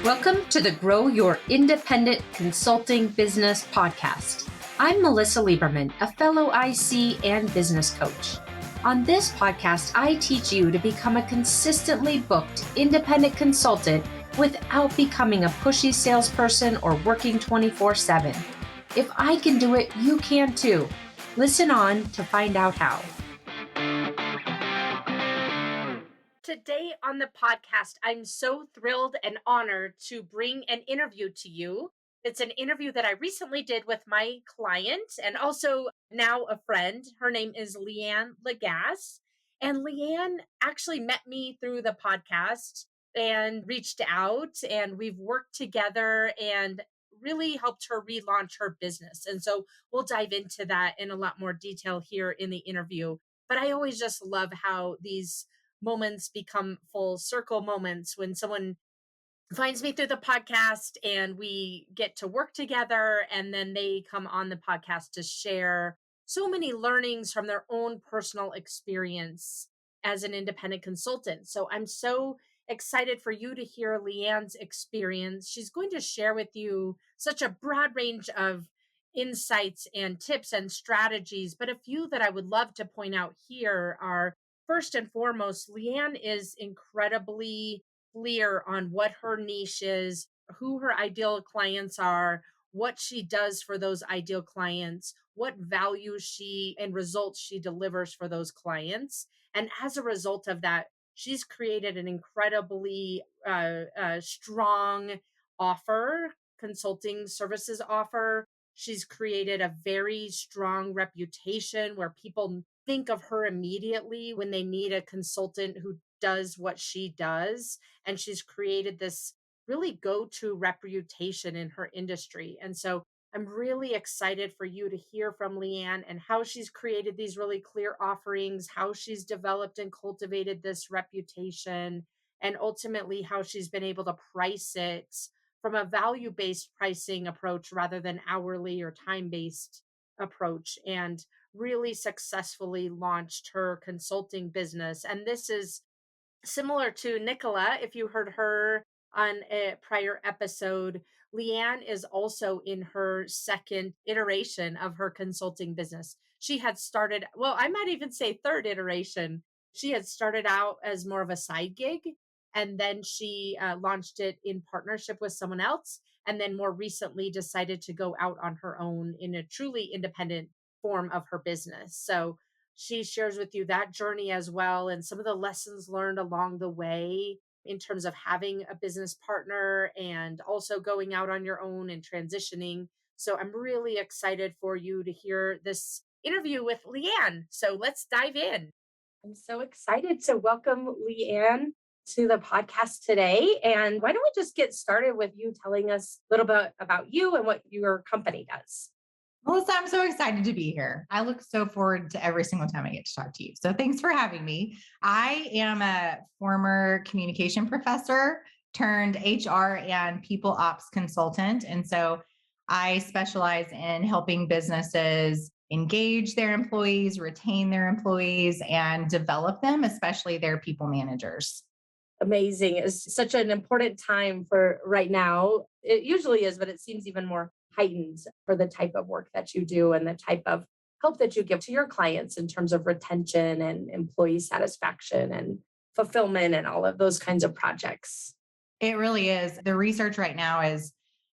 Welcome to the Grow Your Independent Consulting Business podcast. I'm Melissa Lieberman, a fellow IC and business coach. On this podcast, I teach you to become a consistently booked independent consultant without becoming a pushy salesperson or working 24/7. If I can do it, you can too. Listen on to find out how. Today on the podcast, I'm so thrilled and honored to bring an interview to you. It's an interview that I recently did with my client and also now a friend. Her name is LeAnne Lagasse. And LeAnne actually met me through the podcast and reached out, and we've worked together and really helped her relaunch her business. And so we'll dive into that in a lot more detail here in the interview. But I always just love how these moments become full circle moments when someone finds me through the podcast and we get to work together, and then they come on the podcast to share so many learnings from their own personal experience as an independent consultant. So I'm so excited for you to hear LeAnne's experience. She's going to share with you such a broad range of insights and tips and strategies, but a few that I would love to point out here are, first and foremost, LeAnne is incredibly clear on what her niche is, who her ideal clients are, what she does for those ideal clients, what value she and results she delivers for those clients. And as a result of that, she's created an incredibly strong offer, consulting services offer. She's created a very strong reputation where people think of her immediately when they need a consultant who does what she does. And she's created this really go-to reputation in her industry. And so I'm really excited for you to hear from LeAnne and how she's created these really clear offerings, how she's developed and cultivated this reputation, and ultimately how she's been able to price it from a value-based pricing approach rather than hourly or time-based approach, and really successfully launched her consulting business. And this is similar to Nicola. If you heard her on a prior episode, LeAnne is also in her second iteration of her consulting business. She had started, well, I might even say third iteration. She had started out as more of a side gig, and then she launched it in partnership with someone else. And then more recently decided to go out on her own in a truly independent form of her business. So she shares with you that journey as well, and some of the lessons learned along the way in terms of having a business partner and also going out on your own and transitioning. So I'm really excited for you to hear this interview with LeAnne. So let's dive in. I'm so excited to welcome LeAnne to the podcast today. And why don't we just get started with you telling us a little bit about you and what your company does? Melissa, I'm so excited to be here. I look so forward to every single time I get to talk to you. So thanks for having me. I am a former communication professor turned HR and people ops consultant. And so I specialize in helping businesses engage their employees, retain their employees, and develop them, especially their people managers. Amazing. It's such an important time for right now. It usually is, but it seems even more heightened for the type of work that you do and the type of help that you give to your clients in terms of retention and employee satisfaction and fulfillment and all of those kinds of projects. It really is. The research right now is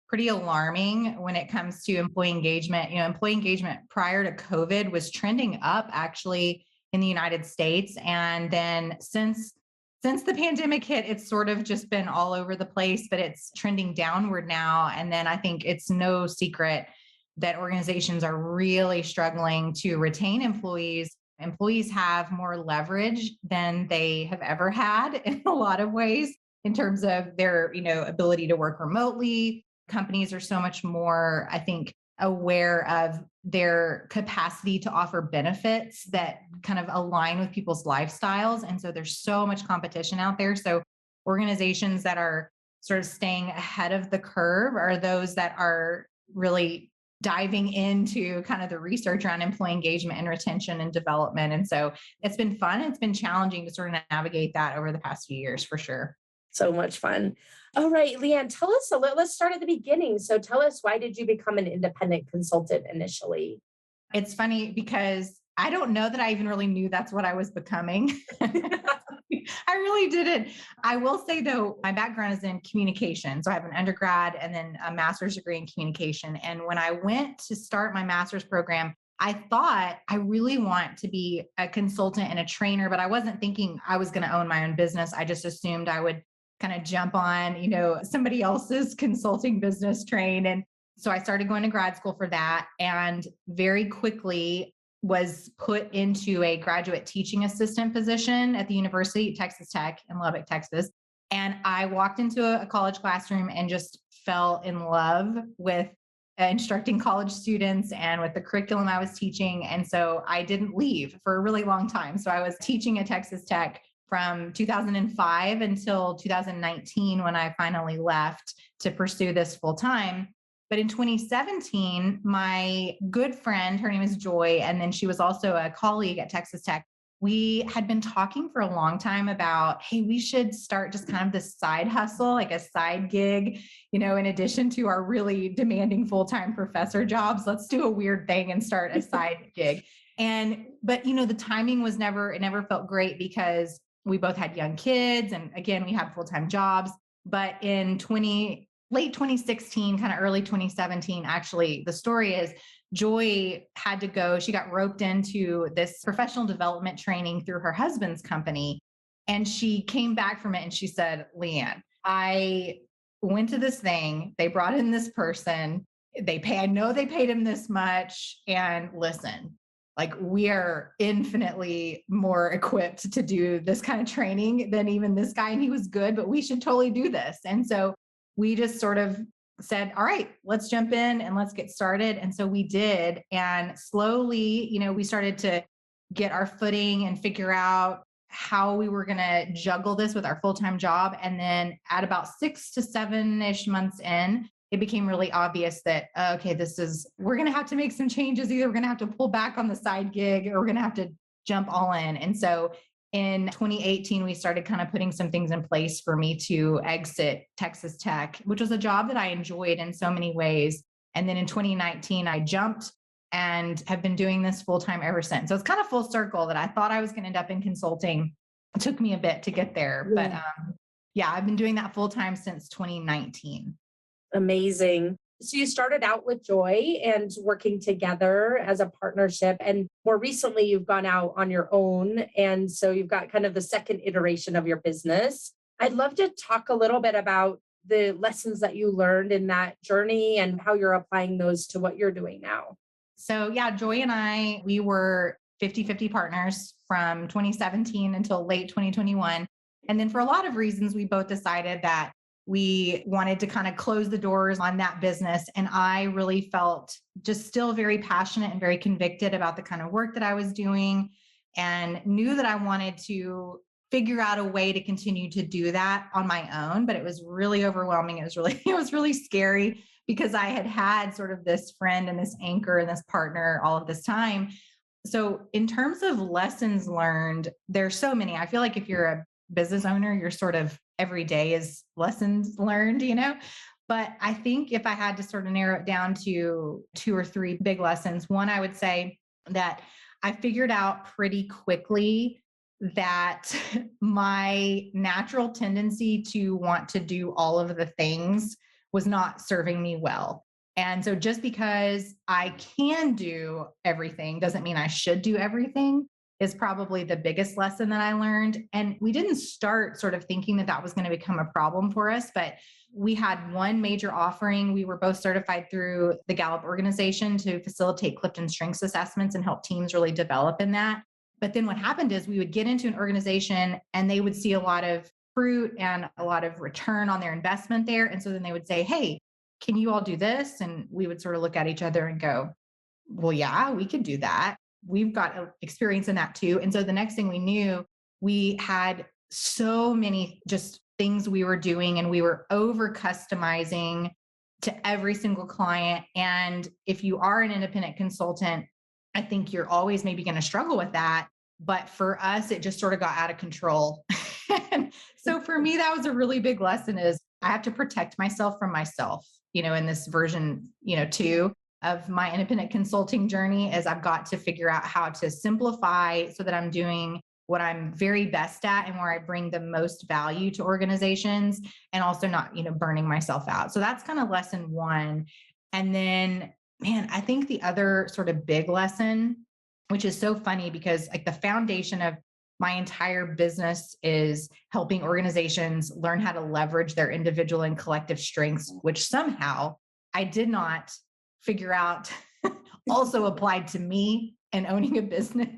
pretty alarming when it comes to employee engagement. Employee engagement prior to COVID was trending up actually in the United States. And then since the pandemic hit, it's sort of just been all over the place, but it's trending downward now. And then I think it's no secret that organizations are really struggling to retain employees. Employees have more leverage than they have ever had in a lot of ways in terms of their, ability to work remotely. Companies are so much more, I think, aware of their capacity to offer benefits that kind of align with people's lifestyles. And so there's so much competition out there. So organizations that are sort of staying ahead of the curve are those that are really diving into kind of the research around employee engagement and retention and development. And so it's been fun. It's been challenging to sort of navigate that over the past few years for sure. So much fun. All right, LeAnne, tell us let's start at the beginning. So tell us, why did you become an independent consultant initially? It's funny because I don't know that I even really knew that's what I was becoming. I really didn't. I will say though, my background is in communication. So I have an undergrad and then a master's degree in communication. And when I went to start my master's program, I thought I really want to be a consultant and a trainer, but I wasn't thinking I was going to own my own business. I just assumed I would kind of jump on, somebody else's consulting business train. And so I started going to grad school for that and very quickly was put into a graduate teaching assistant position at the University, Texas Tech in Lubbock, Texas. And I walked into a college classroom and just fell in love with instructing college students and with the curriculum I was teaching. And so I didn't leave for a really long time. So I was teaching at Texas Tech from 2005 until 2019 when I finally left to pursue this full time. But in 2017, my good friend, her name is Joy, and then she was also a colleague at Texas Tech. We had been talking for a long time about, hey, we should start just kind of this side hustle, like a side gig, in addition to our really demanding full time professor jobs. Let's do a weird thing and start a side gig. But the timing was it never felt great because we both had young kids. And again, we had full time jobs. But in late 2016, kind of early 2017, actually, the story is Joy had to go. She got roped into this professional development training through her husband's company. And she came back from it and she said, LeAnne, I went to this thing. They brought in this person. I know they paid him this much. And listen, like we are infinitely more equipped to do this kind of training than even this guy. And he was good, but we should totally do this. And so we just sort of said, all right, let's jump in and let's get started. And so we did. And slowly, we started to get our footing and figure out how we were going to juggle this with our full-time job. And then at about 6 to 7-ish months in, it became really obvious that, okay, we're going to have to make some changes. Either we're going to have to pull back on the side gig or we're going to have to jump all in. And so in 2018, we started kind of putting some things in place for me to exit Texas Tech, which was a job that I enjoyed in so many ways. And then in 2019, I jumped and have been doing this full time ever since. So it's kind of full circle that I thought I was going to end up in consulting. It took me a bit to get there, but yeah, I've been doing that full time since 2019. Amazing. So you started out with Joy and working together as a partnership. And more recently, you've gone out on your own. And so you've got kind of the second iteration of your business. I'd love to talk a little bit about the lessons that you learned in that journey and how you're applying those to what you're doing now. So yeah, Joy and we were 50-50 partners from 2017 until late 2021. And then for a lot of reasons, we both decided that we wanted to kind of close the doors on that business. And I really felt just still very passionate and very convicted about the kind of work that I was doing and knew that I wanted to figure out a way to continue to do that on my own. But it was really overwhelming. It was really scary because I had sort of this friend and this anchor and this partner all of this time. So in terms of lessons learned, there's so many. I feel like if you're a business owner, you're sort of every day is lessons learned, But I think if I had to sort of narrow it down to 2 or 3 big lessons, one, I would say that I figured out pretty quickly that my natural tendency to want to do all of the things was not serving me well. And so just because I can do everything doesn't mean I should do everything is probably the biggest lesson that I learned. And we didn't start sort of thinking that was going to become a problem for us, but we had one major offering. We were both certified through the Gallup organization to facilitate Clifton Strengths assessments and help teams really develop in that. But then what happened is we would get into an organization and they would see a lot of fruit and a lot of return on their investment there. And so then they would say, hey, can you all do this? And we would sort of look at each other and go, well, yeah, we could do that. We've got experience in that too. And so the next thing we knew, we had so many just things we were doing and we were over customizing to every single client. And if you are an independent consultant, I think you're always maybe going to struggle with that But for us, it just sort of got out of control. And so for me, that was a really big lesson is I have to protect myself from myself, in this version, two of my independent consulting journey is I've got to figure out how to simplify so that I'm doing what I'm very best at and where I bring the most value to organizations and also not, burning myself out. So that's kind of lesson one. And then, man, I think the other sort of big lesson, which is so funny because like the foundation of my entire business is helping organizations learn how to leverage their individual and collective strengths, which somehow I did not figure out also applied to me and owning a business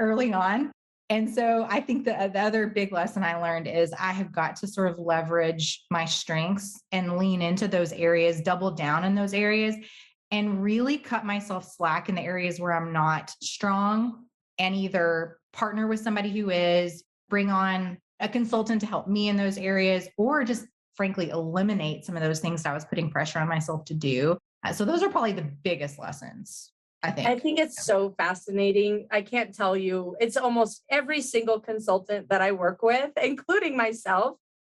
early on. And so I think the other big lesson I learned is I have got to sort of leverage my strengths and lean into those areas, double down in those areas, and really cut myself slack in the areas where I'm not strong and either partner with somebody who is, bring on a consultant to help me in those areas, or just frankly eliminate some of those things that I was putting pressure on myself to do. So those are probably the biggest lessons, I I think. think it's so fascinating. I can't tell you, it's almost every single consultant that I work with, including myself.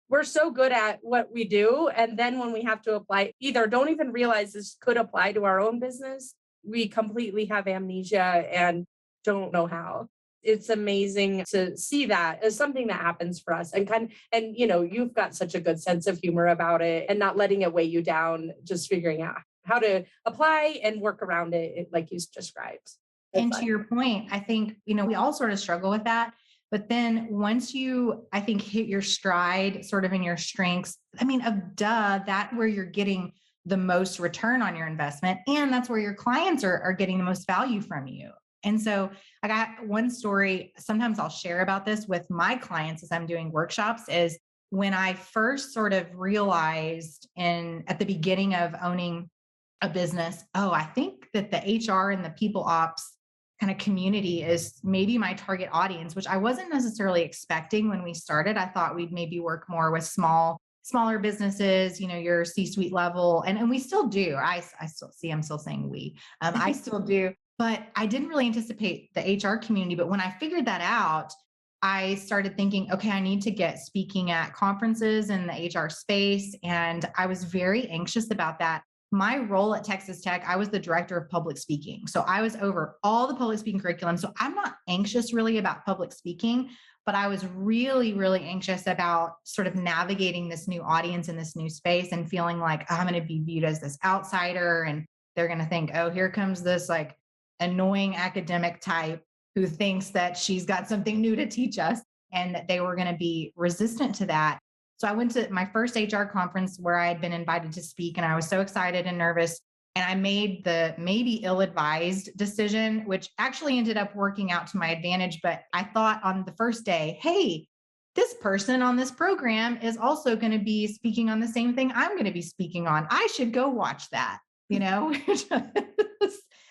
We're so good at what we do. And then when we have to apply, either don't even realize this could apply to our own business, we completely have amnesia and don't know how. It's amazing to see that as something that happens for us and you've got such a good sense of humor about it and not letting it weigh you down, just figuring out how to apply and work around it like you described. So And to fun. your point, I think, we all sort of struggle with that. But then once you, I think, hit your stride sort of in your strengths, I mean, of duh, that where you're getting the most return on your investment. And that's where your clients are getting the most value from you. And so I got one story. Sometimes I'll share about this with my clients as I'm doing workshops is when I first sort of realized at the beginning of owning a business, oh, I think that the HR and the people ops kind of community is maybe my target audience, which I wasn't necessarily expecting when we started. I thought we'd maybe work more with smaller businesses, your C-suite level. And we still do. I still see, I'm still saying we, I still do, but I didn't really anticipate the HR community. But when I figured that out, I started thinking, okay, I need to get speaking at conferences in the HR space. And I was very anxious about that. My role at Texas Tech, I was the director of public speaking. So I was over all the public speaking curriculum. So I'm not anxious really about public speaking, but I was really, really anxious about sort of navigating this new audience in this new space and feeling like I'm going to be viewed as this outsider. And they're going to think, oh, here comes this like annoying academic type who thinks that she's got something new to teach us, and that they were going to be resistant to that. So I went to my first HR conference where I had been invited to speak, and I was so excited and nervous. And I made the maybe ill advised decision, which actually ended up working out to my advantage. But I thought on the first day, hey, this person on this program is also going to be speaking on the same thing I'm going to be speaking on. I should go watch that,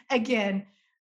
Again,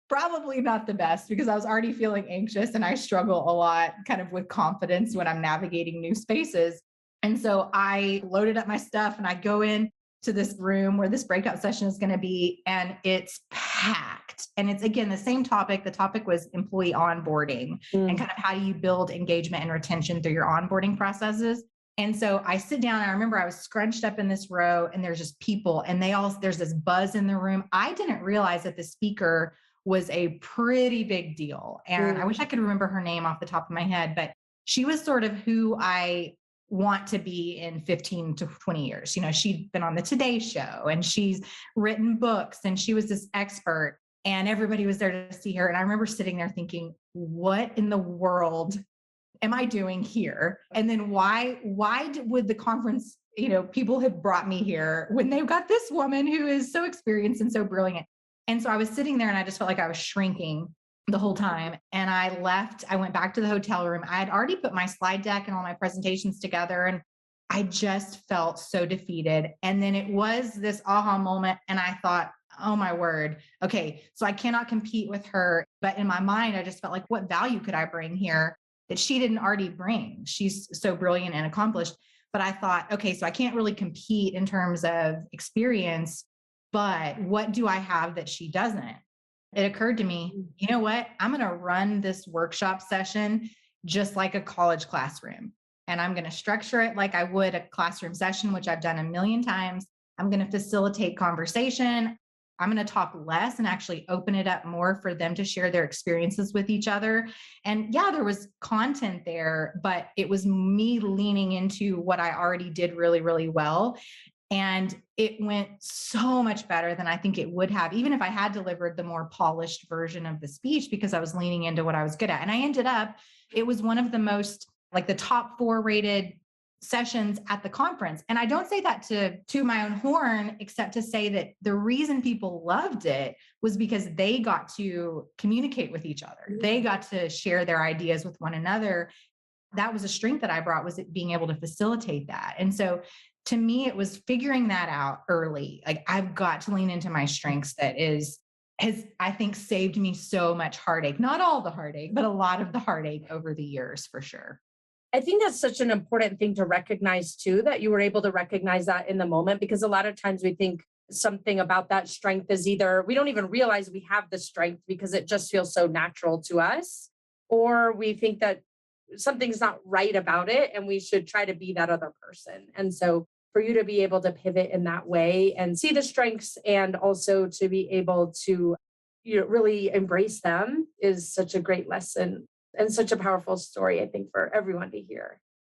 probably not the best because I was already feeling anxious and I struggle a lot kind of with confidence when I'm navigating new spaces. And so I loaded up my stuff and I go in to this room where this breakout session is going to be, and it's packed. And it's again the same topic. The topic was employee onboarding and kind of how do you build engagement and retention through your onboarding processes. And so I sit down, and I remember I was scrunched up in this row and there's just people and there's this buzz in the room. I didn't realize that the speaker was a pretty big deal. And I wish I could remember her name off the top of my head, but she was sort of who I want to be in 15 to 20 years. She'd been on the Today Show and she's written books and she was this expert and everybody was there to see her. And I remember sitting there thinking, what in the world am I doing here? And then why would the conference, people have brought me here when they've got this woman who is so experienced and so brilliant? And so I was sitting there and I just felt like I was shrinking the whole time. And I left, I went back to the hotel room. I had already put my slide deck and all my presentations together, and I just felt so defeated. And then it was this aha moment. And I thought, oh my word. Okay. So I cannot compete with her. But in my mind, I just felt like, what value could I bring here that she didn't already bring? She's so brilliant and accomplished. But I thought, okay, so I can't really compete in terms of experience, but what do I have that she doesn't? it occurred to me, you know what? I'm going to run this workshop session just like a college classroom. And I'm going to structure it like I would a classroom session, which I've done a million times. I'm going to facilitate conversation. I'm going to talk less and actually open it up more for them to share their experiences with each other. And yeah, there was content there, but it was me leaning into what I already did really, really well. And it went so much better than I think it would have, even if I had delivered the more polished version of the speech, because I was leaning into what I was good at. And I ended up, it was one of the most, like the top 4 rated sessions at the conference. And I don't say that to my own horn, except to say that the reason people loved it was because they got to communicate with each other. They got to share their ideas with one another. That was a strength that I brought, was it being able to facilitate that. And so to me, it was figuring that out early. Like, I've got to lean into my strengths. That has, I think, saved me so much heartache. Not all the heartache, but a lot of the heartache over the years, for sure. I think that's such an important thing to recognize too, that you were able to recognize that in the moment, because a lot of times we think something about that strength is either we don't even realize we have the strength because it just feels so natural to us, or we think that something's not right about it and we should try to be that other person. And so for you to be able to pivot in that way and see the strengths and also to be able to really embrace them is such a great lesson and such a powerful story, I think, for everyone to hear.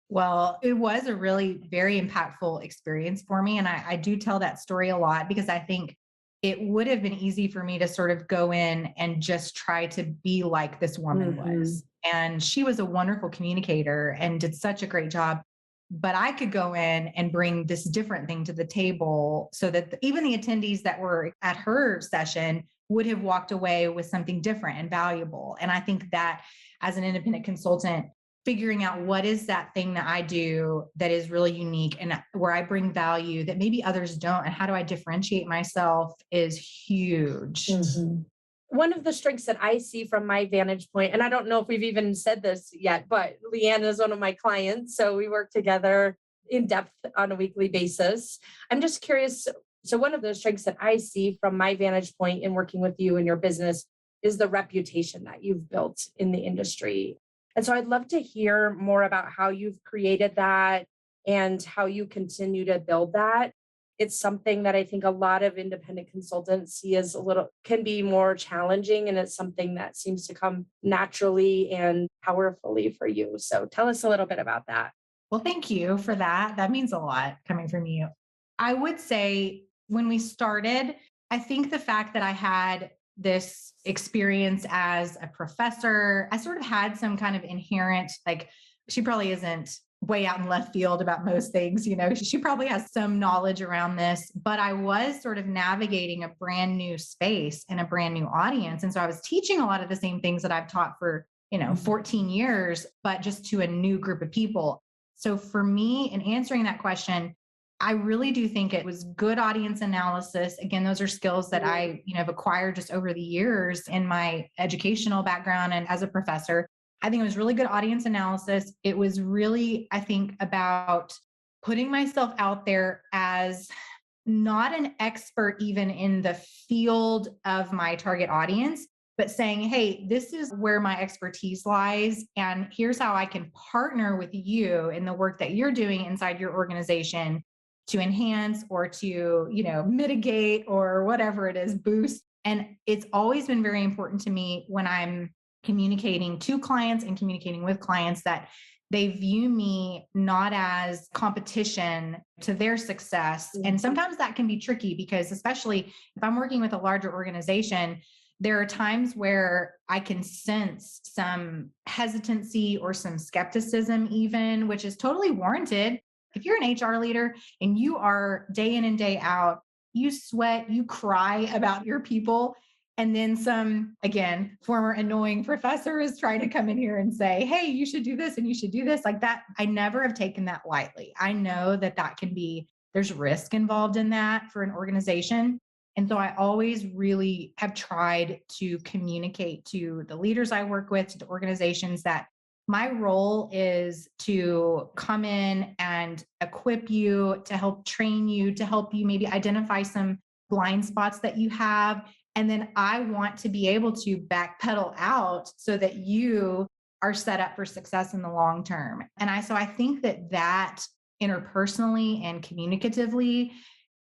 Well, it was a really very impactful experience for me. And I do tell that story a lot because I think it would have been easy for me to sort of go in and just try to be like this woman Mhm. was. And she was a wonderful communicator and did such a great job. But I could go in and bring this different thing to the table so that even the attendees that were at her session would have walked away with something different and valuable. And I think that as an independent consultant, figuring out what is that thing that I do that is really unique and where I bring value that maybe others don't, and how do I differentiate myself, is huge. Mhm. One of the strengths that I see from my vantage point, and I don't know if we've even said this yet, but LeAnne is one of my clients. So we work together in depth on a weekly basis. I'm just curious. So, one of the strengths that I see from my vantage point in working with you and your business is the reputation that you've built in the industry. And so I'd love to hear more about how you've created that and how you continue to build that. It's something that I think a lot of independent consultants see as a little can be more challenging. And it's something that seems to come naturally and powerfully for you. So tell us a little bit about that. Well, thank you for that. That means a lot coming from you. I would say when we started, I think the fact that I had this experience as a professor, I sort of had some kind of inherent, like, she probably isn't way out in left field about most things, she probably has some knowledge around this, but I was sort of navigating a brand new space and a brand new audience. And so I was teaching a lot of the same things that I've taught for, 14 years, but just to a new group of people. So for me, in answering that question, I really do think it was good audience analysis. Again, those are skills that I, have acquired just over the years in my educational background and as a professor. I think it was really good audience analysis. It was really, I think, about putting myself out there as not an expert even in the field of my target audience, but saying, hey, this is where my expertise lies. And here's how I can partner with you in the work that you're doing inside your organization to enhance or to, mitigate or whatever it is, boost. And it's always been very important to me when I'm communicating to clients and communicating with clients that they view me not as competition to their success. And sometimes that can be tricky because, especially if I'm working with a larger organization, there are times where I can sense some hesitancy or some skepticism, even, which is totally warranted. If you're an HR leader and you are day in and day out, you sweat, you cry about your people. And then some, again, former annoying professor is trying to come in here and say, hey, you should do this and you should do this. Like that, I never have taken that lightly. I know that that can be, there's risk involved in that for an organization. And so I always really have tried to communicate to the leaders I work with, to the organizations, that my role is to come in and equip you, to help train you, to help you maybe identify some blind spots that you have, And then I want to be able to backpedal out so that you are set up for success in the long term. So I think that interpersonally and communicatively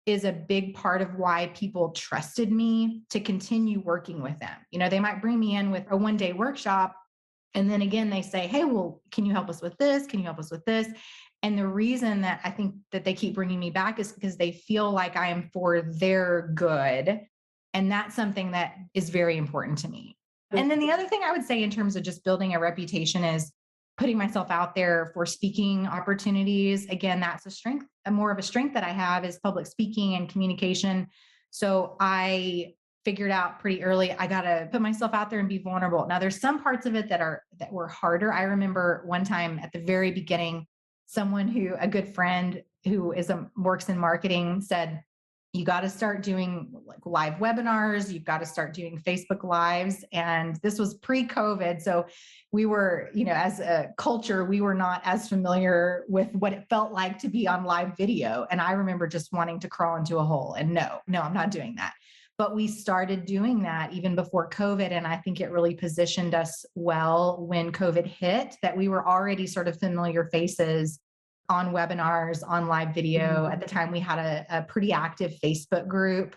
is a big part of why people trusted me to continue working with them. They might bring me in with a 1-day workshop. And then again, they say, hey, well, can you help us with this? Can you help us with this? And the reason that I think that they keep bringing me back is because they feel like I am for their good. And that's something that is very important to me. And then the other thing I would say in terms of just building a reputation is putting myself out there for speaking opportunities. Again, that's a strength, more of a strength that I have is public speaking and communication. So I figured out pretty early, I got to put myself out there and be vulnerable. Now there's some parts of it that were harder. I remember one time at the very beginning, a good friend who works in marketing said, you got to start doing like live webinars. You've got to start doing Facebook lives. And this was pre-COVID. So we were, as a culture, we were not as familiar with what it felt like to be on live video. And I remember just wanting to crawl into a hole and no, I'm not doing that. But we started doing that even before COVID. And I think it really positioned us well when COVID hit, that we were already sort of familiar faces on webinars, on live video. At the time, we had a pretty active Facebook group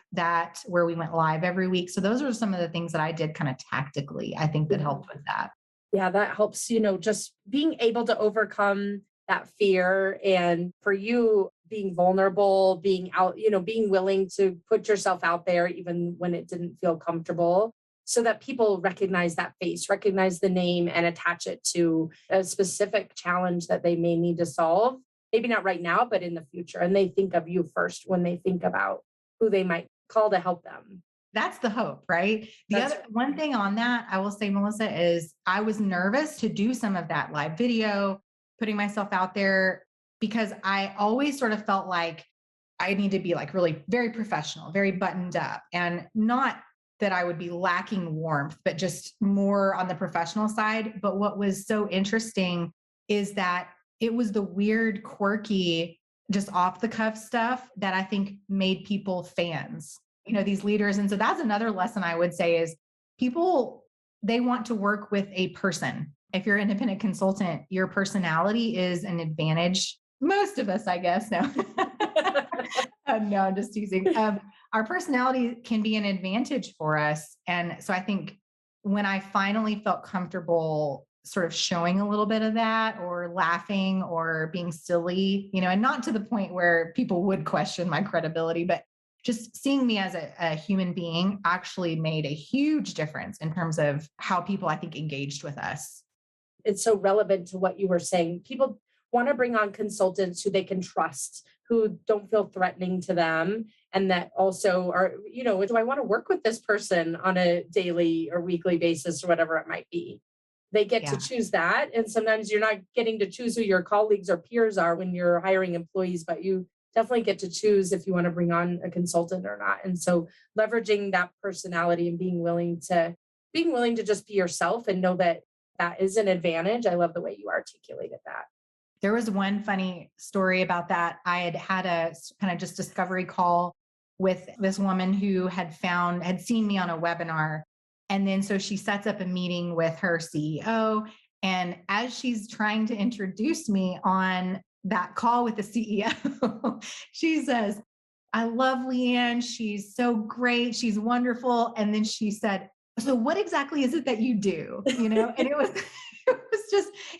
where we went live every week. So those are some of the things that I did kind of tactically, I think, that helped with that. Yeah, that helps, just being able to overcome that fear, and for you being vulnerable, being out, being willing to put yourself out there even when it didn't feel comfortable, so that people recognize that face, recognize the name, and attach it to a specific challenge that they may need to solve. Maybe not right now, but in the future. And they think of you first when they think about who they might call to help them. That's the hope, right? The other one thing on that, I will say, Melissa, is I was nervous to do some of that live video, putting myself out there, because I always sort of felt like I need to be like really very professional, very buttoned up, and not that I would be lacking warmth, but just more on the professional side. But what was so interesting is that it was the weird, quirky, just off the cuff stuff that I think made people fans, these leaders. And so that's another lesson I would say is people, they want to work with a person. If you're an independent consultant, your personality is an advantage. Most of us, I guess. No, no, I'm just teasing. Our personality can be an advantage for us. And so I think when I finally felt comfortable sort of showing a little bit of that, or laughing or being silly, and not to the point where people would question my credibility, but just seeing me as a human being actually made a huge difference in terms of how people, I think, engaged with us. It's so relevant to what you were saying. People want to bring on consultants who they can trust, who don't feel threatening to them, and that also are, do I want to work with this person on a daily or weekly basis or whatever it might be? They get to choose that. And sometimes you're not getting to choose who your colleagues or peers are when you're hiring employees, but you definitely get to choose if you want to bring on a consultant or not. And so leveraging that personality and being willing to just be yourself and know that that is an advantage. I love the way you articulated that. There was one funny story about that. I had a kind of just discovery call with this woman who had seen me on a webinar. And then so she sets up a meeting with her CEO. And as she's trying to introduce me on that call with the CEO, she says, I love LeAnne. She's so great. She's wonderful. And then she said, so what exactly is it that you do? And it was,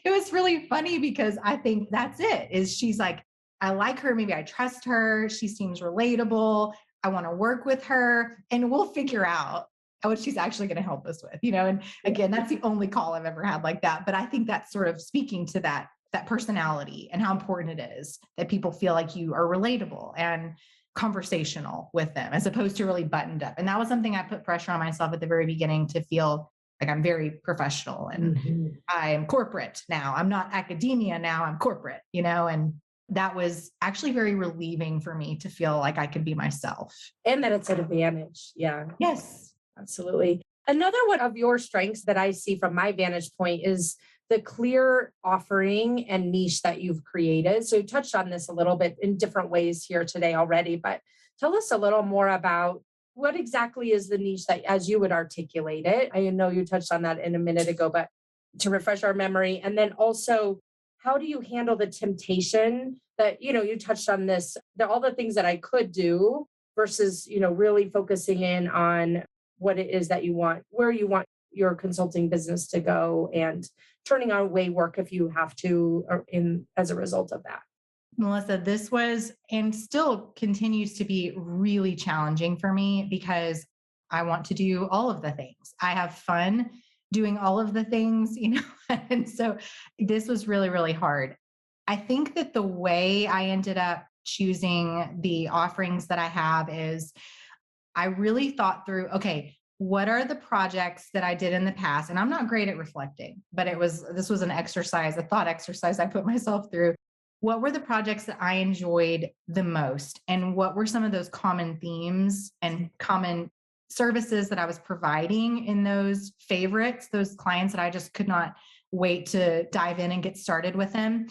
it was really funny, because I think that's it, is she's like, I like her. Maybe I trust her. She seems relatable. I want to work with her, and we'll figure out what she's actually going to help us with, and again, that's the only call I've ever had like that. But I think that's sort of speaking to that personality and how important it is that people feel like you are relatable and conversational with them, as opposed to really buttoned up. And that was something I put pressure on myself at the very beginning, to feel like I'm very professional and I am corporate now. I'm not academia now, I'm corporate, and that was actually very relieving for me to feel like I could be myself. And that it's an advantage. Yeah. Yes. Absolutely. Another one of your strengths that I see from my vantage point is the clear offering and niche that you've created. So you touched on this a little bit in different ways here today already, but tell us a little more about what exactly is the niche that, as you would articulate it? I know you touched on that in a minute ago, but to refresh our memory. And then also, how do you handle the temptation that, you touched on this, all the things that I could do versus, really focusing in on what it is that you want, where you want your consulting business to go and turning away work if you have to, or in as a result of that. Melissa, this was and still continues to be really challenging for me because I want to do all of the things. I have fun doing all of the things, and so this was really, really hard. I think that the way I ended up choosing the offerings that I have is I really thought through, okay, what are the projects that I did in the past? And I'm not great at reflecting, but this was an exercise, a thought exercise I put myself through. What were the projects that I enjoyed the most? And what were some of those common themes and common services that I was providing in those favorites, those clients that I just could not wait to dive in and get started with them?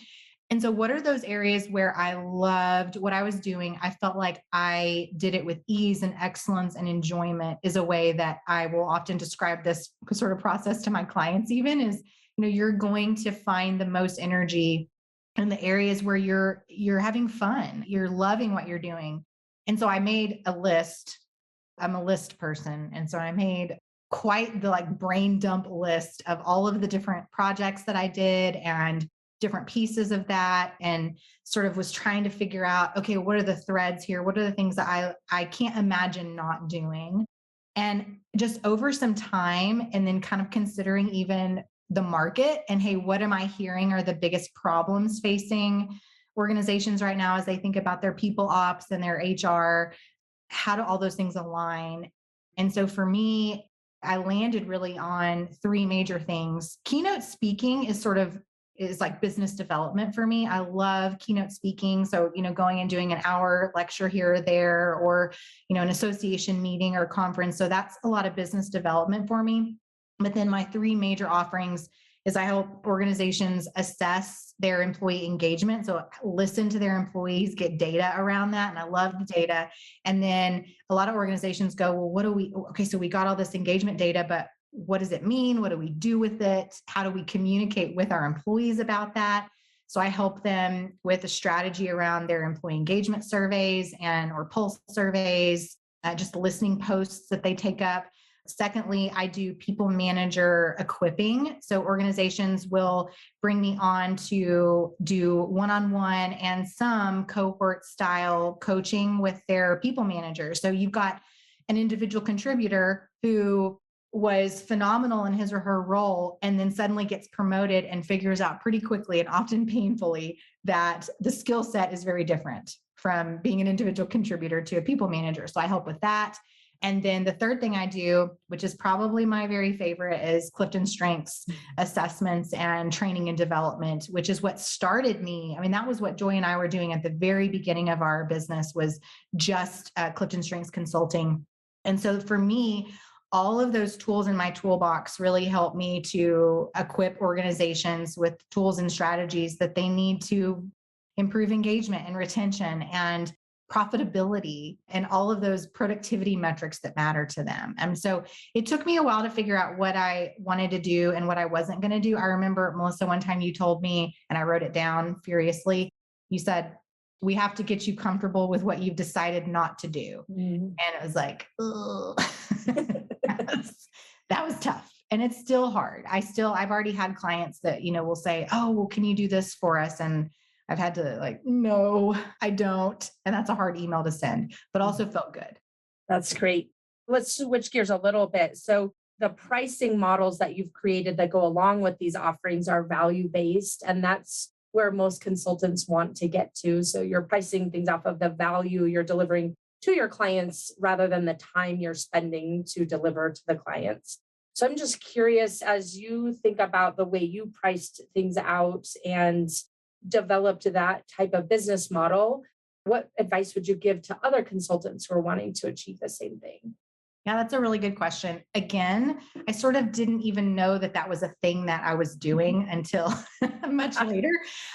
And so, what are those areas where I loved what I was doing? I felt like I did it with ease and excellence and enjoyment, is a way that I will often describe this sort of process to my clients, even is, you're going to find the most energy in the areas where you're having fun, you're loving what you're doing. And so I made a list. I'm a list person. And so I made quite the like brain dump list of all of the different projects that I did and different pieces of that, and sort of was trying to figure out, okay, what are the threads here? What are the things that I can't imagine not doing? And just over some time, and then kind of considering even the market and, hey, what am I hearing are the biggest problems facing organizations right now as they think about their people ops and their HR? How do all those things align? And so for me, I landed really on three major things. Keynote speaking is like business development for me. I love keynote speaking. So, going and doing an hour lecture here or there, or, an association meeting or conference. So that's a lot of business development for me. But then my three major offerings is I help organizations assess their employee engagement. So listen to their employees, get data around that. And I love the data. And then a lot of organizations go, well, okay, so we got all this engagement data, but what does it mean? What do we do with it? How do we communicate with our employees about that? So I help them with a strategy around their employee engagement surveys or pulse surveys, just listening posts that they take up. Secondly, I do people manager equipping. So organizations will bring me on to do one-on-one and some cohort style coaching with their people managers. So you've got an individual contributor who was phenomenal in his or her role, and then suddenly gets promoted and figures out pretty quickly and often painfully that the skill set is very different from being an individual contributor to a people manager. So I help with that. And then the third thing I do, which is probably my very favorite, is Clifton Strengths assessments and training and development, which is what started me. I mean, that was what Joy and I were doing at the very beginning of our business, was just Clifton Strengths consulting. And so for me, all of those tools in my toolbox really help me to equip organizations with tools and strategies that they need to improve engagement and retention and profitability and all of those productivity metrics that matter to them. And so it took me a while to figure out what I wanted to do and what I wasn't going to do. I remember, Melissa, one time you told me, and I wrote it down furiously, you said, we have to get you comfortable with what you've decided not to do. And it was like, that was tough. And it's still hard. I've already had clients that, will say, oh, well, can you do this for us? And I've had to like, no, I don't. And that's a hard email to send, but also felt good. That's great. Let's switch gears a little bit. So the pricing models that you've created that go along with these offerings are value based, and that's where most consultants want to get to. So you're pricing things off of the value you're delivering to your clients rather than the time you're spending to deliver to the clients. So I'm just curious, as you think about the way you priced things out and developed that type of business model, what advice would you give to other consultants who are wanting to achieve the same thing? Yeah, that's a really good question. Again, I sort of didn't even know that that was a thing that I was doing until much later.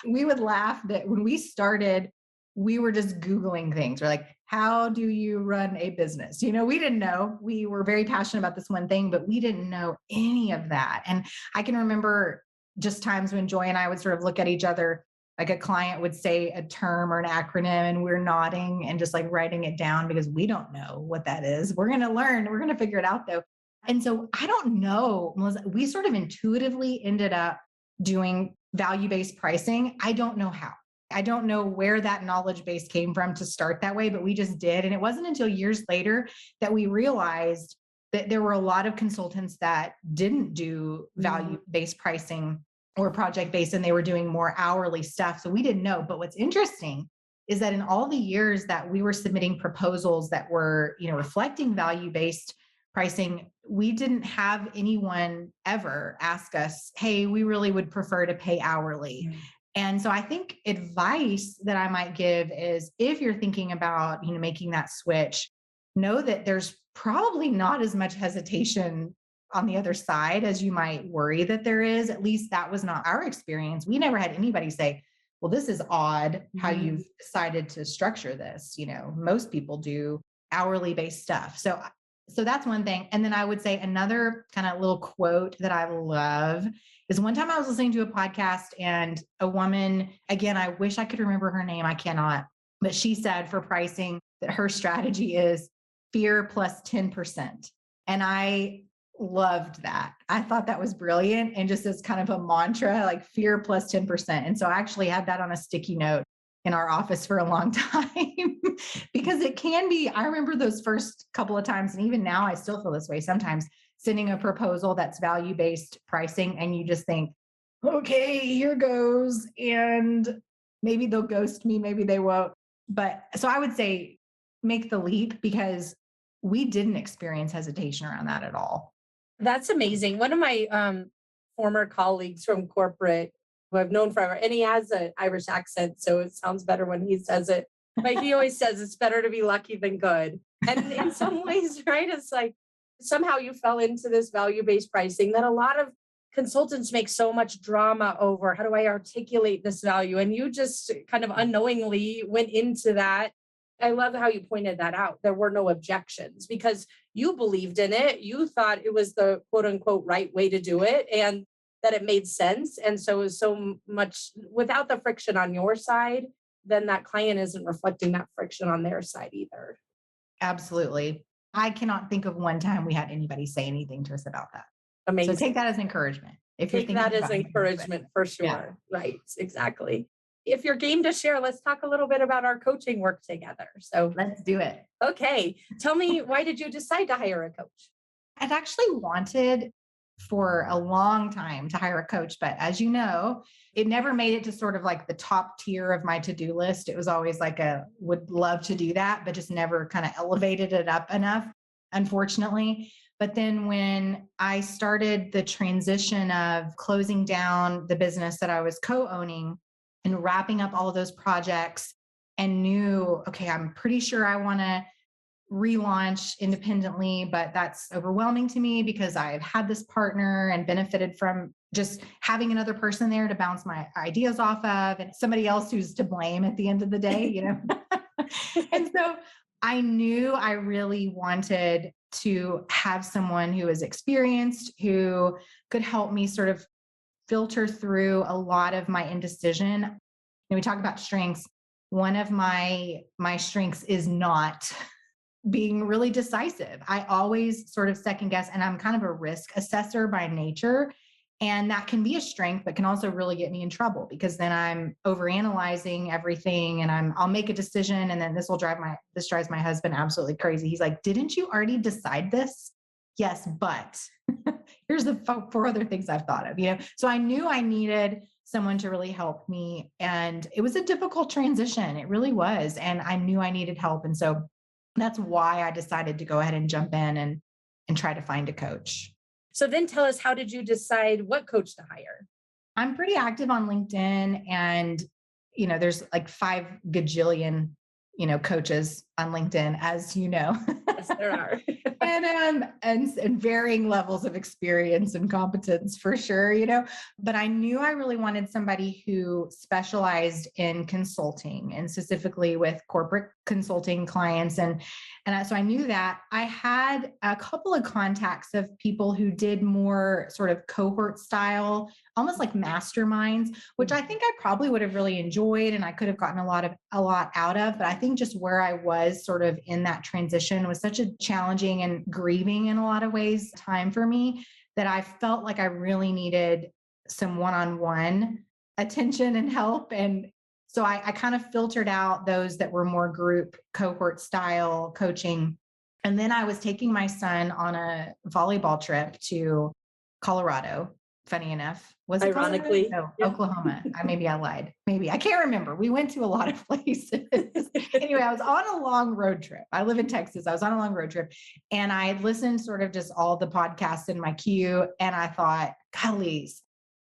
We would laugh that when we started, we were just Googling things. We're like, how do you run a business? We didn't know. We were very passionate about this one thing, but we didn't know any of that. And I can remember just times when Joy and I would sort of look at each other, like a client would say a term or an acronym, and we're nodding and just like writing it down because we don't know what that is. We're going to learn, we're going to figure it out though. And so I don't know, Melissa, we sort of intuitively ended up doing value based pricing. I don't know how. I don't know where that knowledge base came from to start that way, but we just did. And it wasn't until years later that we realized that there were a lot of consultants that didn't do value based pricing or project based, and they were doing more hourly stuff. So we didn't know. But what's interesting is that in all the years that we were submitting proposals that were, reflecting value based pricing, we didn't have anyone ever ask us, hey, we really would prefer to pay hourly. And so I think advice that I might give is, if you're thinking about, making that switch, know that there's probably not as much hesitation on the other side as you might worry that there is. At least that was not our experience. We never had anybody say, well, this is odd how you've decided to structure this. Most people do hourly based stuff. So that's one thing. And then I would say another kind of little quote that I love is, one time I was listening to a podcast and a woman, again, I wish I could remember her name. I cannot, but she said for pricing that her strategy is fear plus 10%. And I loved that. I thought that was brilliant. And just as kind of a mantra, like fear plus 10%. And so I actually had that on a sticky note in our office for a long time because it can be, I remember those first couple of times, and even now I still feel this way sometimes, sending a proposal that's value-based pricing and you just think, okay, here goes. And maybe they'll ghost me, maybe they won't. But so I would say make the leap, because we didn't experience hesitation around that at all. That's amazing. One of my former colleagues from corporate, who I've known forever, and he has an Irish accent, so it sounds better when he says it. But he always says it's better to be lucky than good. And in some ways, right, it's like somehow you fell into this value-based pricing that a lot of consultants make so much drama over. How do I articulate this value? And you just kind of unknowingly went into that. I love how you pointed that out. There were no objections because you believed in it. You thought it was the quote unquote right way to do it and that it made sense. And so it was so much without the friction on your side, then that client isn't reflecting that friction on their side either. Absolutely. I cannot think of one time we had anybody say anything to us about that. Amazing. So take that as encouragement. If you're Take thinking that as about it. encouragement for sure. Yeah. Right. Exactly. If you're game to share, let's talk a little bit about our coaching work together. So Let's do it. okay. Tell me, why did you decide to hire a coach? I'd actually wanted for a long time to hire a coach, but as you know, it never made it to sort of like the top tier of my to-do list. It was always like would love to do that, but just never kind of elevated it up enough, unfortunately. But then when I started the transition of closing down the business that I was co-owning and wrapping up all of those projects, and knew, okay, I'm pretty sure I want to relaunch independently, but that's overwhelming to me because I've had this partner and benefited from just having another person there to bounce my ideas off of, and somebody else who's to blame at the end of the day, And so I knew I really wanted to have someone who is experienced, who could help me sort of filter through a lot of my indecision. We talk about strengths. One of my strengths is not being really decisive. I always sort of second guess, and I'm kind of a risk assessor by nature. And that can be a strength, but can also really get me in trouble because then I'm overanalyzing everything and I'll make a decision. And then this drives my husband absolutely crazy. He's like, didn't you already decide this? Yes, but here's the 4 other things I've thought of, So I knew I needed someone to really help me. And it was a difficult transition. It really was. And I knew I needed help. And so that's why I decided to go ahead and jump in and try to find a coach. So then tell us, how did you decide what coach to hire? I'm pretty active on LinkedIn, and, there's like 5 gajillion, coaches on LinkedIn, as you know. Yes, there are. And varying levels of experience and competence for sure, but I knew I really wanted somebody who specialized in consulting and specifically with corporate consulting clients. So I knew that I had a couple of contacts of people who did more sort of cohort style, almost like masterminds, which I think I probably would have really enjoyed and I could have gotten a lot out of. But I think just where I was sort of in that transition was such a challenging and grieving in a lot of ways time for me that I felt like I really needed some one-on-one attention and help. And so I kind of filtered out those that were more group cohort style coaching. And then I was taking my son on a volleyball trip to Colorado. Funny enough, was it Colorado? Ironically, No, yeah. Oklahoma. Maybe I lied. Maybe I can't remember. We went to a lot of places. Anyway, I was on a long road trip. I live in Texas. I was on a long road trip and I listened sort of just all the podcasts in my queue. And I thought, gollies,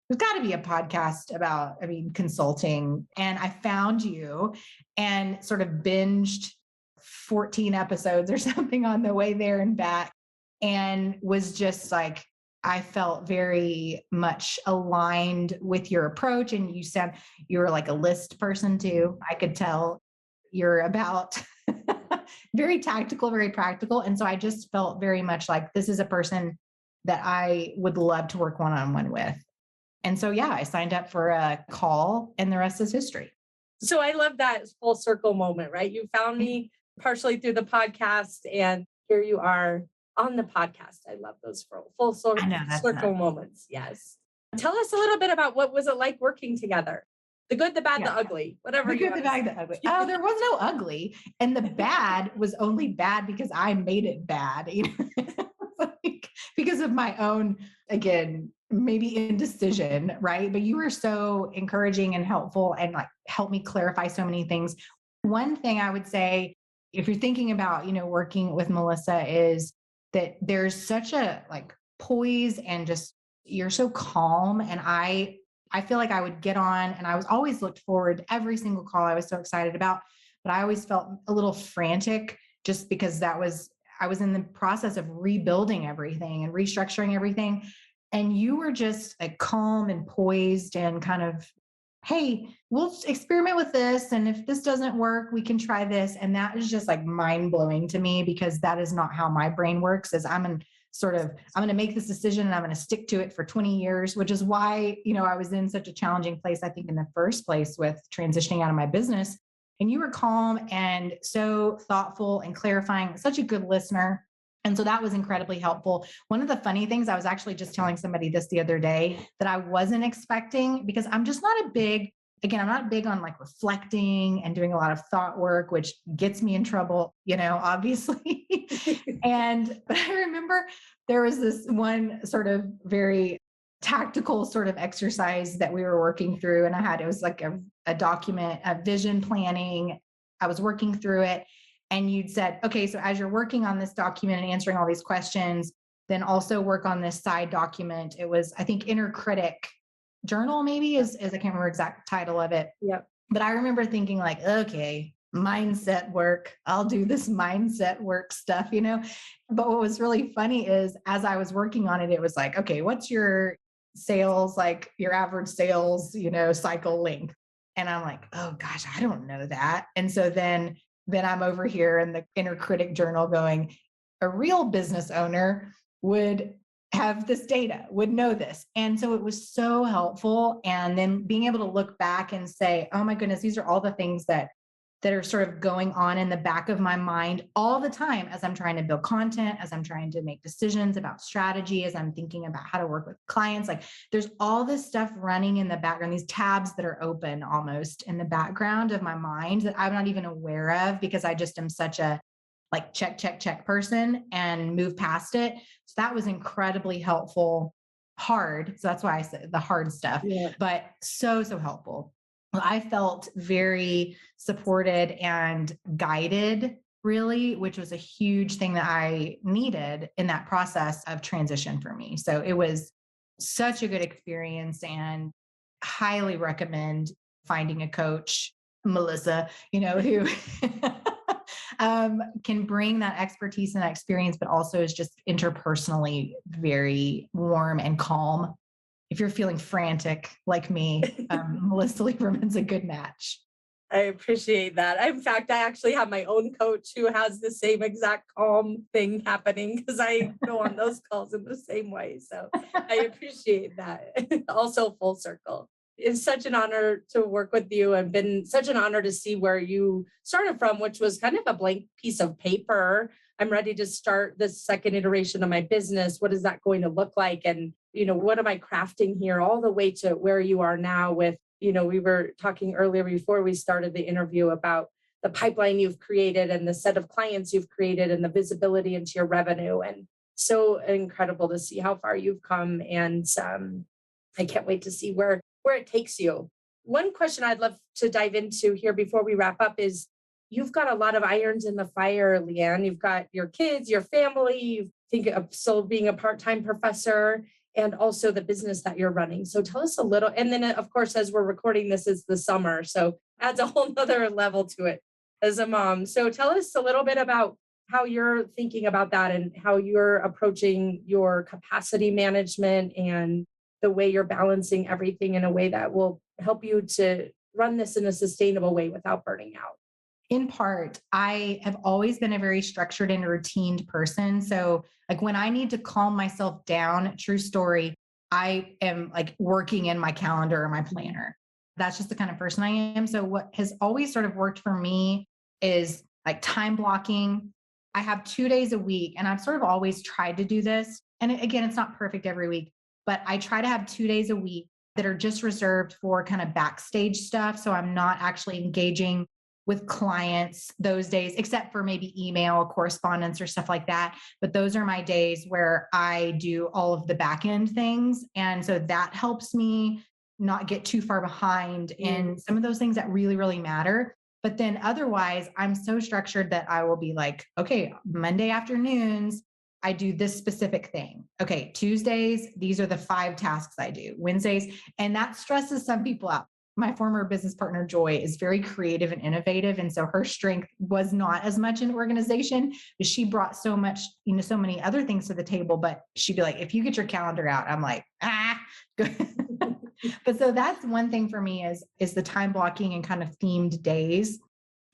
there's got to be a podcast about, consulting. And I found you and sort of binged 14 episodes or something on the way there and back and was just like, I felt very much aligned with your approach. And you said you were like a list person too. I could tell you're about very tactical, very practical. And so I just felt very much like this is a person that I would love to work one on one with. And so, yeah, I signed up for a call and the rest is history. So I love that full circle moment, right? You found me partially through the podcast, and here you are on the podcast. I love those I know that's circle not, moments. Yes. Tell us a little bit about what was it like working together? The good, the bad, the yeah, ugly, whatever the you good, the want to bad, the ugly. Oh, there was no ugly. And the bad was only bad because I made it bad, like, because of my own, again, maybe indecision, right? But you were so encouraging and helpful and like helped me clarify so many things. One thing I would say, if you're thinking about, working with Melissa is that there's such a like poise and just you're so calm. And I feel like I would get on and I was always looked forward to every single call I was so excited about, but I always felt a little frantic just because I was in the process of rebuilding everything and restructuring everything. And you were just like calm and poised and kind of, hey, we'll experiment with this. And if this doesn't work, we can try this. And that is just like mind blowing to me because that is not how my brain works. Is I'm going to make this decision and I'm going to stick to it for 20 years, which is why, I was in such a challenging place, I think in the first place with transitioning out of my business. And you were calm and so thoughtful and clarifying, such a good listener. And so that was incredibly helpful. One of the funny things, I was actually just telling somebody this the other day that I wasn't expecting because I'm just not I'm not big on like reflecting and doing a lot of thought work, which gets me in trouble, obviously. But I remember there was this one sort of very tactical sort of exercise that we were working through. And it was like a document, a vision planning. I was working through it. And you'd said, okay, so as you're working on this document and answering all these questions, then also work on this side document. It was, I think, Inner Critic Journal, maybe, is I can't remember exact title of it. Yep. But I remember thinking like, okay, mindset work. I'll do this mindset work stuff. But what was really funny is as I was working on it, it was like, okay, what's your sales, like your average sales, cycle length? And I'm like, oh gosh, I don't know that. And so then I'm over here in the Inner Critic Journal going, a real business owner would have this data, would know this. And so it was so helpful. And then being able to look back and say, oh my goodness, these are all the things that are sort of going on in the back of my mind all the time as I'm trying to build content, as I'm trying to make decisions about strategy, as I'm thinking about how to work with clients. Like there's all this stuff running in the background, these tabs that are open almost in the background of my mind that I'm not even aware of because I just am such a like check person and move past it. So that was incredibly helpful. Hard. So that's why I said the hard stuff, but so helpful. I felt very supported and guided, really, which was a huge thing that I needed in that process of transition for me. So it was such a good experience and highly recommend finding a coach, Melissa, who can bring that expertise and that experience, but also is just interpersonally very warm and calm. If you're feeling frantic like me, Melissa Lieberman's a good match. I appreciate that. In fact, I actually have my own coach who has the same exact calm thing happening because I go on those calls in the same way. So I appreciate that. Also, full circle. It's such an honor to work with you and been such an honor to see where you started from, which was kind of a blank piece of paper. I'm ready to start the second iteration of my business. What is that going to look like? And, what am I crafting here all the way to where you are now with we were talking earlier before we started the interview about the pipeline you've created and the set of clients you've created and the visibility into your revenue. And so incredible to see how far you've come. And I can't wait to see where it takes you. One question I'd love to dive into here before we wrap up is you've got a lot of irons in the fire, LeAnne. You've got your kids, your family, you think of still being a part-time professor and also the business that you're running. So tell us a little, and then of course, as we're recording this is the summer, so adds a whole nother level to it as a mom. So tell us a little bit about how you're thinking about that and how you're approaching your capacity management and the way you're balancing everything in a way that will help you to run this in a sustainable way without burning out. In part, I have always been a very structured and routined person. So, like when I need to calm myself down, true story, I am like working in my calendar or my planner. That's just the kind of person I am. So, what has always sort of worked for me is like time blocking. I have 2 days a week, and I've sort of always tried to do this. And again, it's not perfect every week, but I try to have 2 days a week that are just reserved for kind of backstage stuff. So, I'm not actually engaging with clients those days, except for maybe email correspondence or stuff like that. But those are my days where I do all of the back end things. And so that helps me not get too far behind in some of those things that really, really matter. But then otherwise, I'm so structured that I will be like, okay, Monday afternoons, I do this specific thing. Okay, Tuesdays, these are the 5 tasks I do. Wednesdays, and that stresses some people out. My former business partner, Joy, is very creative and innovative. And so her strength was not as much in organization, but she brought so much, so many other things to the table. But she'd be like, if you get your calendar out, I'm like, good. But so that's one thing for me is the time blocking and kind of themed days.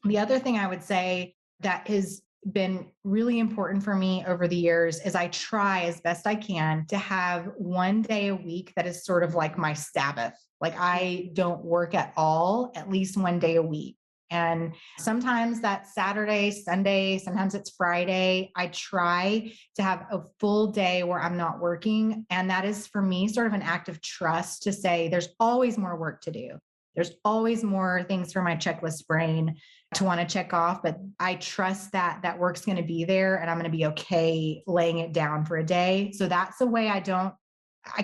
The other thing I would say that has been really important for me over the years is I try as best I can to have one day a week that is sort of like my Sabbath. Like I don't work at all, at least one day a week. And sometimes that's Saturday, Sunday, sometimes it's Friday. I try to have a full day where I'm not working. And that is for me sort of an act of trust to say there's always more work to do. There's always more things for my checklist brain to want to check off, but I trust that that work's going to be there and I'm going to be okay laying it down for a day. So that's the way I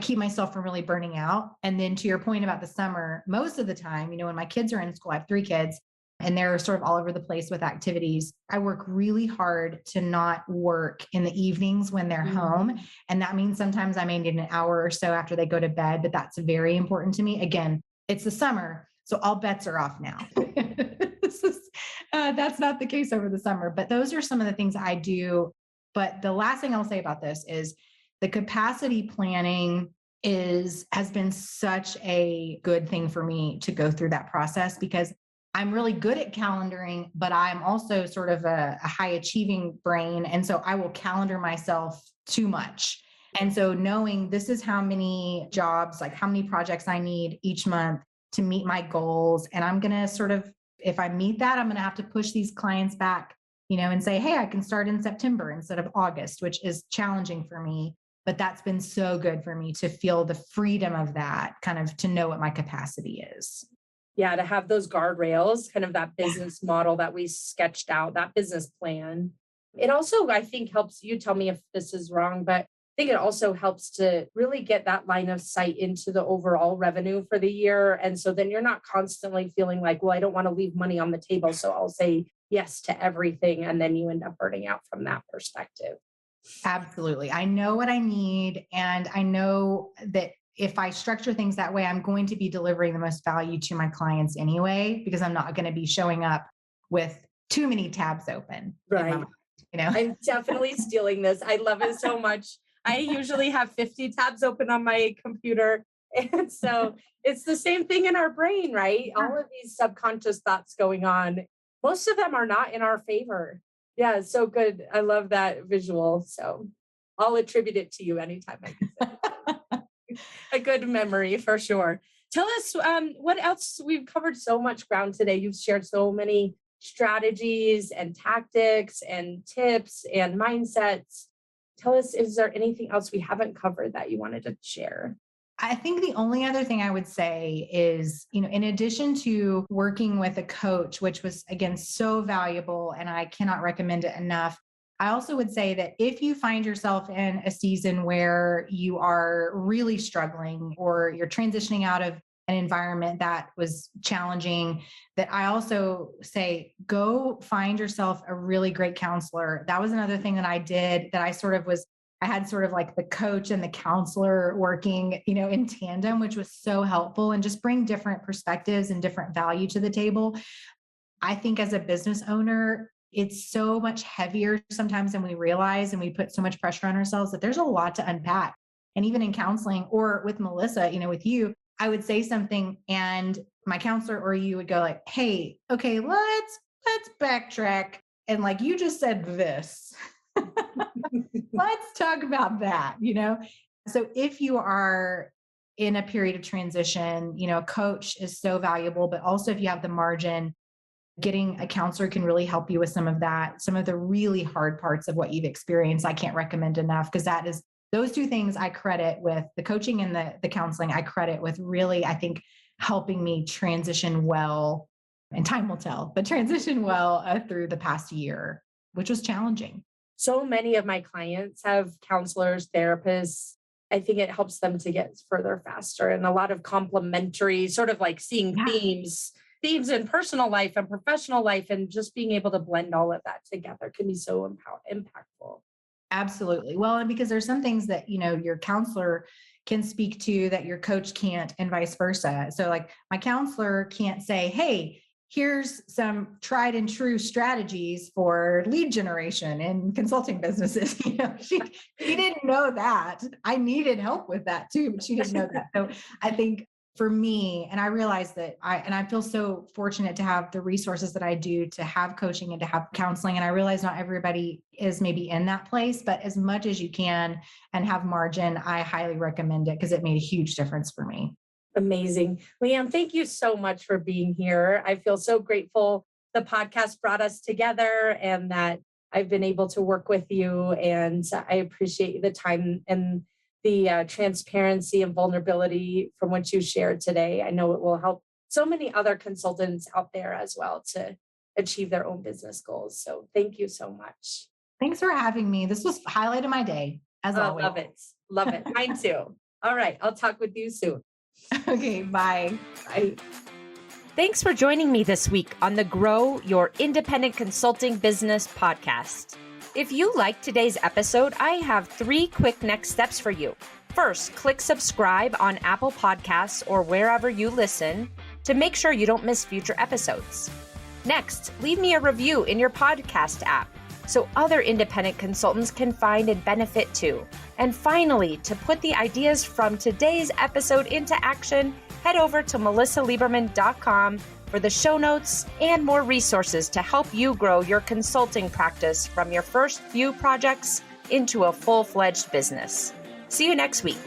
keep myself from really burning out. And then to your point about the summer, most of the time, when my kids are in school, I have 3 kids and they're sort of all over the place with activities. I work really hard to not work in the evenings when they're home. And that means sometimes I may need an hour or so after they go to bed, but that's very important to me. Again, it's the summer, so all bets are off now. That's not the case over the summer, but those are some of the things I do. But the last thing I'll say about this is the capacity planning has been such a good thing for me to go through that process because I'm really good at calendaring, but I'm also sort of a high achieving brain. And so I will calendar myself too much. And so knowing this is how many jobs, like how many projects I need each month to meet my goals. And I'm going to sort of, if I meet that, I'm going to have to push these clients back, and say, hey, I can start in September instead of August, which is challenging for me. But that's been so good for me to feel the freedom of that, kind of to know what my capacity is. Yeah, to have those guardrails, kind of that business model that we sketched out, that business plan. It also, I think, helps you tell me if this is wrong, but I think it also helps to really get that line of sight into the overall revenue for the year. And so then you're not constantly feeling like, well, I don't want to leave money on the table, so I'll say yes to everything. And then you end up burning out from that perspective. Absolutely. I know what I need. And I know that if I structure things that way, I'm going to be delivering the most value to my clients anyway, because I'm not going to be showing up with too many tabs open in my Right. mind, you know? I'm definitely stealing this. I love it so much. I usually have 50 tabs open on my computer. And so it's the same thing in our brain, right? All of these subconscious thoughts going on. Most of them are not in our favor. Yeah, it's so good. I love that visual. So I'll attribute it to you anytime I use it. A good memory for sure. Tell us what else. We've covered so much ground today. You've shared so many strategies and tactics and tips and mindsets. Tell us, is there anything else we haven't covered that you wanted to share? I think the only other thing I would say is, in addition to working with a coach, which was again so valuable and I cannot recommend it enough, I also would say that if you find yourself in a season where you are really struggling or you're transitioning out of an environment that was challenging, that I also say go find yourself a really great counselor. That was another thing that I did that I had sort of like the coach and the counselor working, in tandem, which was so helpful and just bring different perspectives and different value to the table. I think as a business owner, it's so much heavier sometimes than we realize, and we put so much pressure on ourselves that there's a lot to unpack. And even in counseling or with Melissa, with you, I would say something and my counselor or you would go like, "Hey, okay, let's backtrack. And like you just said this. Let's talk about that. So if you are in a period of transition, a coach is so valuable, but also if you have the margin, getting a counselor can really help you with some of that, some of the really hard parts of what you've experienced. I can't recommend enough because those two things I credit with the coaching and the counseling, I credit with really, I think, helping me transition well, and time will tell, but transition well through the past year, which was challenging. So many of my clients have counselors, therapists. I think it helps them to get further faster, and a lot of complementary, sort of like seeing Yeah. themes in personal life and professional life, and just being able to blend all of that together can be so impactful. Absolutely. Well, and because there's some things that, your counselor can speak to that your coach can't, and vice versa. So like my counselor can't say, "Hey, here's some tried and true strategies for lead generation in consulting businesses." She didn't know that. I needed help with that too, but she didn't know that. So I think for me, and I realize that I feel so fortunate to have the resources that I do, to have coaching and to have counseling. And I realize not everybody is maybe in that place, but as much as you can and have margin, I highly recommend it because it made a huge difference for me. Amazing. LeAnne, thank you so much for being here. I feel so grateful the podcast brought us together and that I've been able to work with you. And I appreciate the time and the transparency and vulnerability from what you shared today. I know it will help so many other consultants out there as well to achieve their own business goals. So thank you so much. Thanks for having me. This was highlight of my day, as always. Love it. Love it. Mine too. All right. I'll talk with you soon. Okay, bye. Bye. Thanks for joining me this week on the Grow Your Independent Consulting Business podcast. If you liked today's episode, I have 3 quick next steps for you. First, click subscribe on Apple Podcasts or wherever you listen to make sure you don't miss future episodes. Next, leave me a review in your podcast app so other independent consultants can find and benefit too. And finally, to put the ideas from today's episode into action, head over to melissalieberman.com for the show notes and more resources to help you grow your consulting practice from your first few projects into a full-fledged business. See you next week.